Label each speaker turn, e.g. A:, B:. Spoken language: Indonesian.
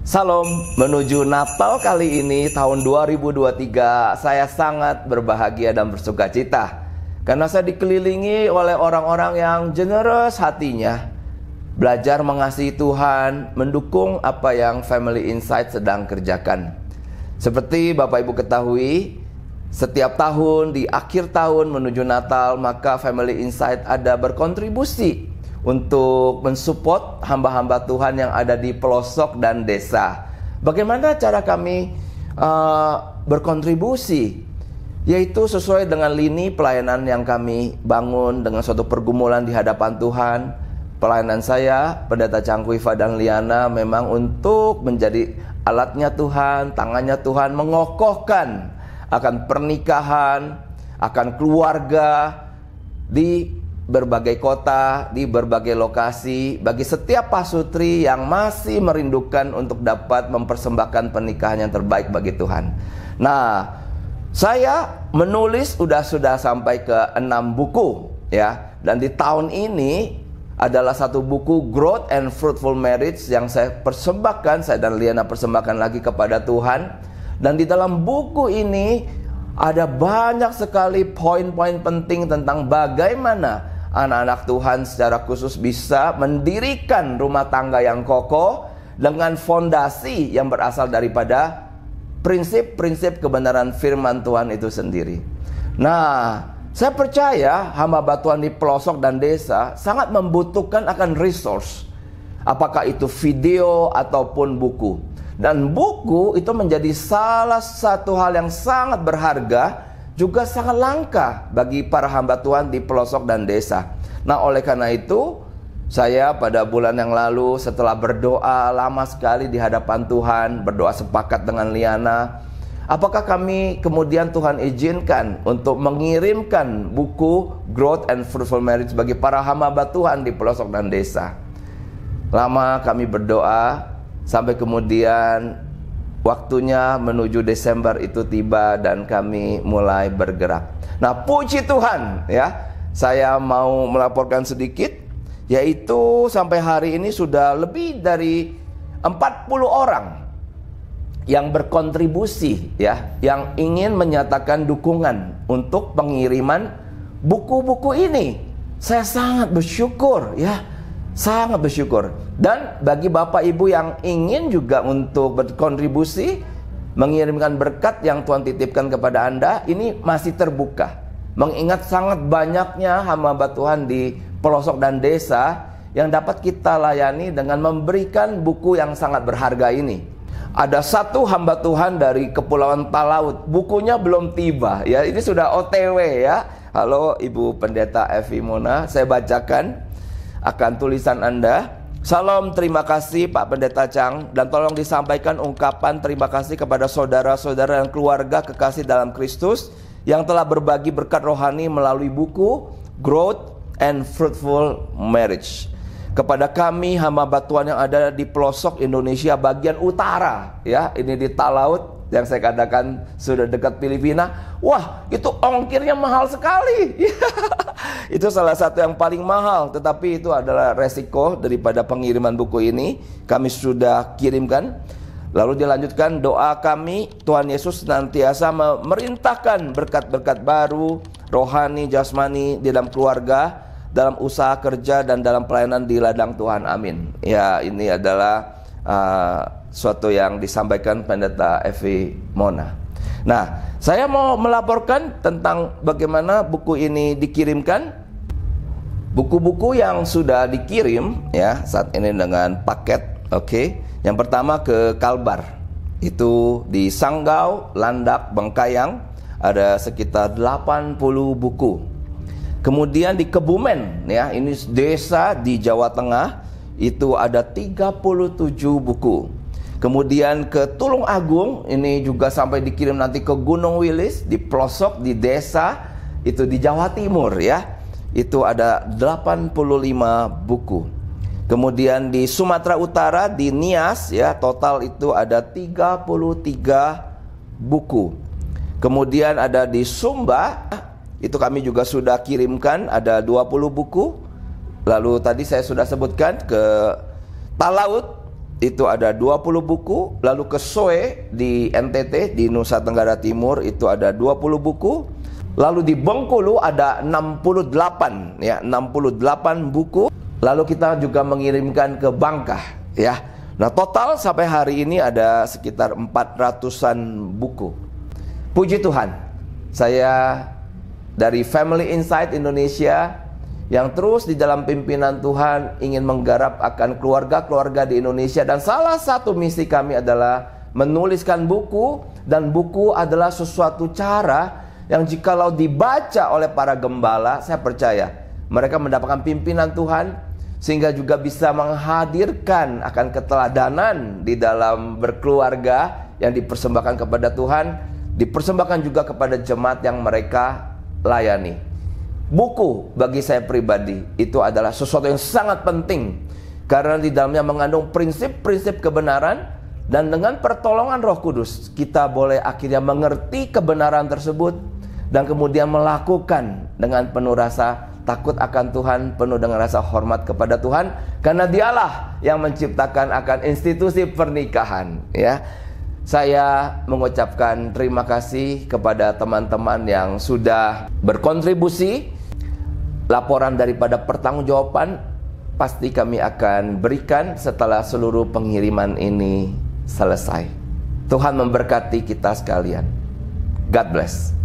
A: Salam, menuju Natal kali ini tahun 2023, saya sangat berbahagia dan bersuka cita karena saya dikelilingi oleh orang-orang yang generous hatinya, belajar mengasihi Tuhan, mendukung apa yang Family Insight sedang kerjakan. Seperti Bapak Ibu ketahui, setiap tahun di akhir tahun menuju Natal, maka Family Insight ada berkontribusi untuk mensupport hamba-hamba Tuhan yang ada di pelosok dan desa. Bagaimana cara kami berkontribusi? Yaitu sesuai dengan lini pelayanan yang kami bangun dengan suatu pergumulan di hadapan Tuhan. Pelayanan saya, Pendeta Cangkuifa dan Liana, memang untuk menjadi alatnya Tuhan, tangannya Tuhan, mengokohkan akan pernikahan, akan keluarga di berbagai kota, di berbagai lokasi, bagi setiap pasutri yang masih merindukan untuk dapat mempersembahkan pernikahan yang terbaik bagi Tuhan. Nah, saya menulis sudah sampai ke 6 buku ya. Dan di tahun ini adalah satu buku Growth and Fruitful Marriage yang saya persembahkan, saya dan Liana persembahkan lagi kepada Tuhan. Dan di dalam buku ini ada banyak sekali poin-poin penting tentang bagaimana anak-anak Tuhan secara khusus bisa mendirikan rumah tangga yang kokoh dengan fondasi yang berasal daripada prinsip-prinsip kebenaran firman Tuhan itu sendiri. Nah, saya percaya hamba Tuhan di pelosok dan desa sangat membutuhkan akan resource, apakah itu video ataupun buku. Dan buku itu menjadi salah satu hal yang sangat berharga, juga sangat langka bagi para hamba Tuhan di pelosok dan desa. Nah, oleh karena itu, saya pada bulan yang lalu setelah berdoa lama sekali di hadapan Tuhan, berdoa sepakat dengan Liana, apakah kami kemudian Tuhan izinkan untuk mengirimkan buku Growth and Fruitful Marriage bagi para hamba Tuhan di pelosok dan desa. Lama kami berdoa, sampai kemudian waktunya menuju Desember itu tiba dan kami mulai bergerak. Nah, puji Tuhan ya, saya mau melaporkan sedikit, yaitu sampai hari ini sudah lebih dari 40 orang yang berkontribusi ya, yang ingin menyatakan dukungan untuk pengiriman buku-buku ini. Saya sangat bersyukur ya, sangat bersyukur. Dan bagi Bapak Ibu yang ingin juga untuk berkontribusi, mengirimkan berkat yang Tuhan titipkan kepada Anda, ini masih terbuka. Mengingat sangat banyaknya hamba Tuhan di pelosok dan desa yang dapat kita layani dengan memberikan buku yang sangat berharga ini. Ada satu hamba Tuhan dari Kepulauan Talaut, bukunya belum tiba ya, ini sudah OTW ya. Halo Ibu Pendeta Evi Mona, saya bacakan akan tulisan Anda. Salam, terima kasih Pak Pendeta Chang, dan tolong disampaikan ungkapan terima kasih kepada saudara-saudara dan keluarga kekasih dalam Kristus yang telah berbagi berkat rohani melalui buku Growth and Fruitful Marriage. Kepada kami hamba Tuhan yang ada di pelosok Indonesia bagian utara ya, ini di Talaut yang saya katakan sudah dekat Filipina. Wah, itu ongkirnya mahal sekali. Itu salah satu yang paling mahal, tetapi itu adalah resiko daripada pengiriman buku ini. Kami sudah kirimkan. Lalu dilanjutkan, doa kami Tuhan Yesus senantiasa memerintahkan berkat-berkat baru, rohani, jasmani di dalam keluarga, dalam usaha kerja, dan dalam pelayanan di ladang Tuhan. Amin. Ya, ini adalah suatu yang disampaikan Pendeta Evi Mona. Nah, saya mau melaporkan tentang bagaimana buku ini dikirimkan. Buku-buku yang sudah dikirim ya saat ini dengan paket. Oke. Yang pertama ke Kalbar, itu di Sanggau, Landak, Bengkayang, ada sekitar 80 buku. Kemudian di Kebumen ya, ini desa di Jawa Tengah, itu ada 37 buku. Kemudian ke Tulung Agung, ini juga sampai dikirim nanti ke Gunung Wilis, di pelosok, di desa, itu di Jawa Timur ya. Itu ada 85 buku. Kemudian di Sumatera Utara, di Nias ya, total itu ada 33 buku. Kemudian ada di Sumba, itu kami juga sudah kirimkan, ada 20 buku. Lalu tadi saya sudah sebutkan ke Talaut, itu ada 20 buku. Lalu ke Soe di NTT, di Nusa Tenggara Timur, itu ada 20 buku. Lalu di Bengkulu ada 68, ya, 68 buku. Lalu kita juga mengirimkan ke Bangka, ya. Nah, total sampai hari ini ada sekitar 400-an buku. Puji Tuhan, saya dari Family Insight Indonesia yang terus di dalam pimpinan Tuhan ingin menggarap akan keluarga-keluarga di Indonesia. Dan salah satu misi kami adalah menuliskan buku. Dan buku adalah sesuatu cara yang jikalau dibaca oleh para gembala, saya percaya mereka mendapatkan pimpinan Tuhan, sehingga juga bisa menghadirkan akan keteladanan di dalam berkeluarga yang dipersembahkan kepada Tuhan, dipersembahkan juga kepada jemaat yang mereka layani. Buku bagi saya pribadi itu adalah sesuatu yang sangat penting, karena di dalamnya mengandung prinsip-prinsip kebenaran. Dan dengan pertolongan Roh Kudus, kita boleh akhirnya mengerti kebenaran tersebut dan kemudian melakukan dengan penuh rasa takut akan Tuhan, penuh dengan rasa hormat kepada Tuhan, karena Dialah yang menciptakan akan institusi pernikahan, ya. Saya mengucapkan terima kasih kepada teman-teman yang sudah berkontribusi. Laporan daripada pertanggungjawaban pasti kami akan berikan setelah seluruh pengiriman ini selesai. Tuhan memberkati kita sekalian. God bless.